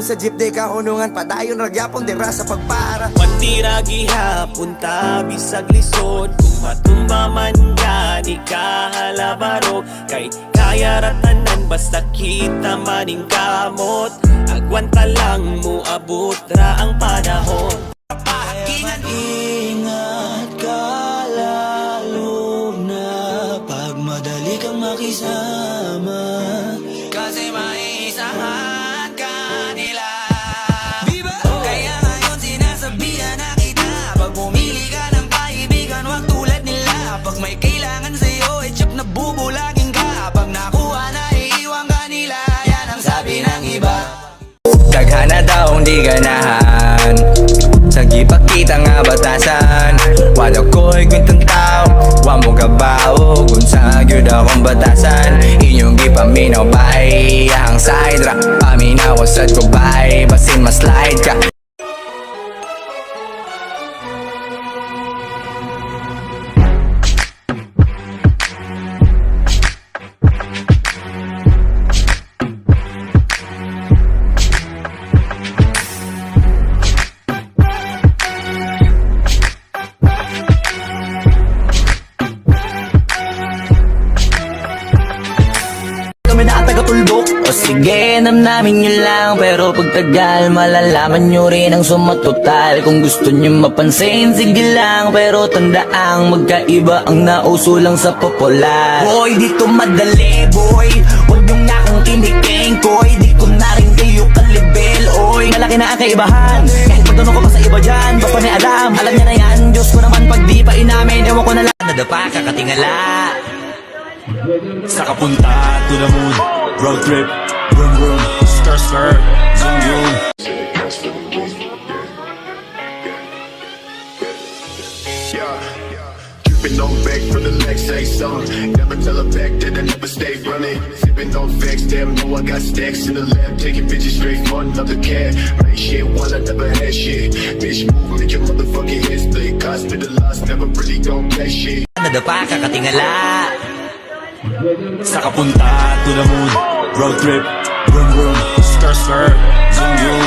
Gihapon sa jeep de kahunungan, padayon ragyapon dira sa pagpara. Pantira gihapon ta bisag lisod, kung matumba man ka di ka halabaro. Kay kaya ratanan basta kita maning kamot, agwanta lang mo abot ra ang panahon. Ingat ka lalo na pag madali kang makisama, kasi maisahan ka nila, diba? Kaya ngayon sinasabihan na kita, pag bumili ka ng kaibigan, wag tulad nila. Pag may kailangan sa'yo, tsak na bubulagin ka. Pag nakuha na, iiwan ka nila. Yan ang sabi ng iba. Daghana daw ang di ganahan, sa gipakita nga batasan. Wala ko'y gwintang tao, wa mo kabao kung sa gyud akong batasan. Inyong gipaminaw bay, ang side ra paminaw ko sad ko bay, basin maslide ka. Kami na taga-tulbok, o sige namnamin nyo lang, pero pagtagal malalaman nyo rin ang sumatotal. Kung gusto nyo mapansin, sige lang, pero tandaang magkaiba ang nauso lang sa popular. Boy, dito madali, boy, huwag nyo nga akong kiniking, koy. Di ko na rin kayo kalibel, oy. Malaki na ang kaibahan, kahit magtanong ko pa sa iba dyan, baka ni Adam, alam niya na yan. Diyos ko naman pag di pa inamin, ewan ko na lang. Nadapa kakatingala sa kapunta to the moon, road trip, vroom vroom, skr skr, zoom zoom. Dripping on back from the Lex, say something. Never tell her back that I never stay running. Sipping on facts, damn, know I got stacks in the lab. Taking bitches straight for another cat. Make shit while I never had shit. Bitch, move, make your motherfucking head split. Cost me the loss, never really gon' pay shit. Nadapa kakatingala Sa kapunta to the moon, road trip, vroom vroom, skr skr, zoom zoom.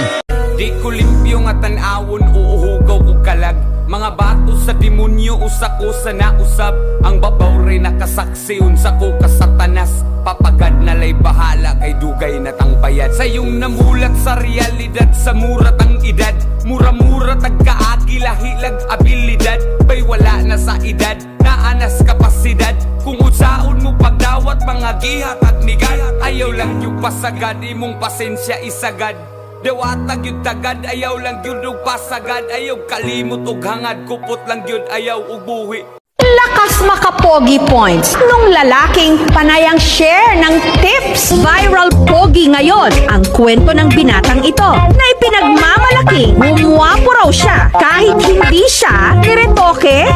Di ko limpyo nga tanawon, uuhugaw ko kalag. Mga bato sa demonyo, usa ko sa nausab. Ang babaw rin nakasaksi, unsa ko kasatanas. Papagad na lay bahala, kay dugay na tang bayad. Sayong namulat sa realidad, sa murat ang edad. Mura-mura tagkaagi, lahilag abilidad. Bay wala na sa edad, naanas kapasidad. Kung usaon mo pagdawat, mga gihat at nigat. Ayaw lang yung pasagad, imong pasensya isagad. Dewatag yun tagad, ayaw lang yun og pasagad. Ayaw kalimot og hangad, kupot lang yun, ayaw og buhi. Lakas makapogi points nung lalaking panayang share ng tips. Viral pogi ngayon ang kwento ng binatang ito na ipinagmamalaking gumwapo raw siya kahit hindi siya niretoke.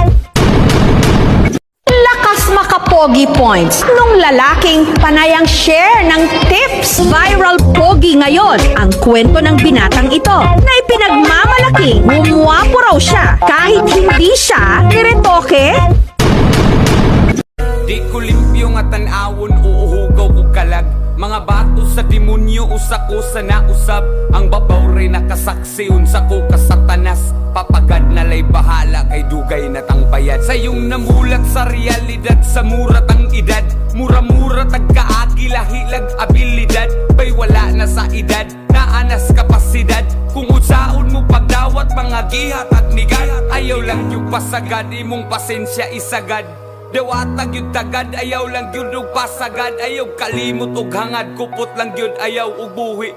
Lakas makapogi points nung lalaking panayang share ng tips. Viral pogi ngayon ang kwento ng binatang ito na ipinagmamalaking gumwapo raw siya kahit hindi siya niretoke. Di ko limpyo nga tanawon, uuhugaw ko kalag. Mga bato sa demonyo, usa ko sa nausab. Ang babaw rin nakasaksi, unsa ko kasatanas. Papagad na lay bahala, kay dugay na tang bayad. Sayong namulat sa realidad, sa murat ang edad. Mura-mura tagkaagi, lahilag abilidad. Bay wala na sa edad, naanas kapasidad. Kung usaon mo pagdawat, mga gihat at nigat. Ayaw lang yung pasagad, imong pasensya isagad. Dewatag yun tagad, ayaw lang yun og pasagad. Ayaw kalimot og hangad, kupot lang yun, ayaw og buhi.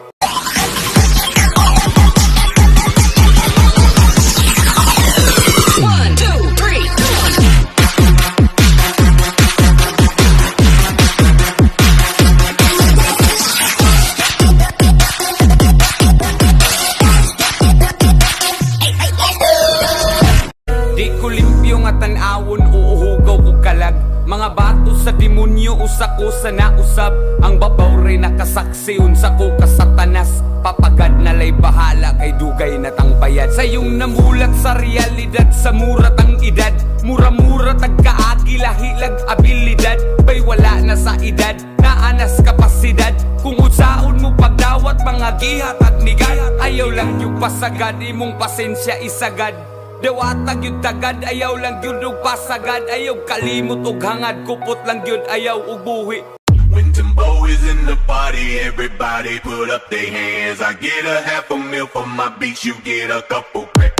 Di ko limpyo nga tanawon, uuhugaw ko kalag. Mga bato sa demonyo, usa ko sa nausab. Ang babaw rin nakasaksi, unsa ko kasatanas. Papagad na lay bahala, kay dugay na tang bayad. Sayong namulat sa realidad, sa murat ang edad. Mura-mura tagkaagi, lahilag abilidad. Bay wala na sa edad, naanas kapasidad. Kung usaon mo pagdawat mga gihat at migay, ayaw lang yung pasagad, imong pasensya isagad. Dewatag yun tagad, ayaw lang yun og pasagad. Ayaw kalimot og hangad, kupot lang yun, ayaw og buhi. When Timbo is in the party, everybody put up their hands. I get a half a meal for my beats, you get a couple grand.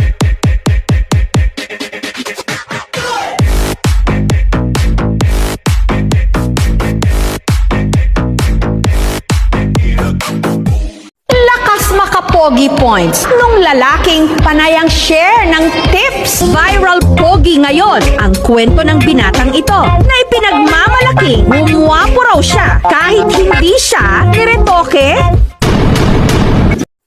Lakas makapogi points nung lalaking panayang share ng tips. Viral pogi ngayon ang kwento ng binatang ito na ipinagmamalaking gumwapo raw siya kahit hindi siya niretoke.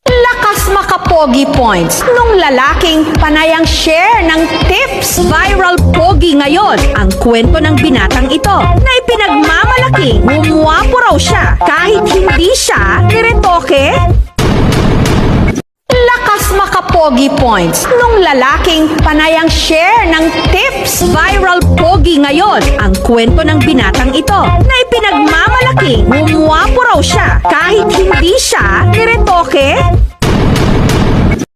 Lakas makapogi points nung lalaking panayang share ng tips. Viral pogi ngayon ang kwento ng binatang ito na ipinagmamalaking gumwapo raw siya kahit hindi siya niretoke. Lakas makapogi points nung lalaking panayang share ng tips. Viral pogi ngayon ang kwento ng binatang ito na ipinagmamalaking gumwapo raw siya kahit hindi siya niretoke.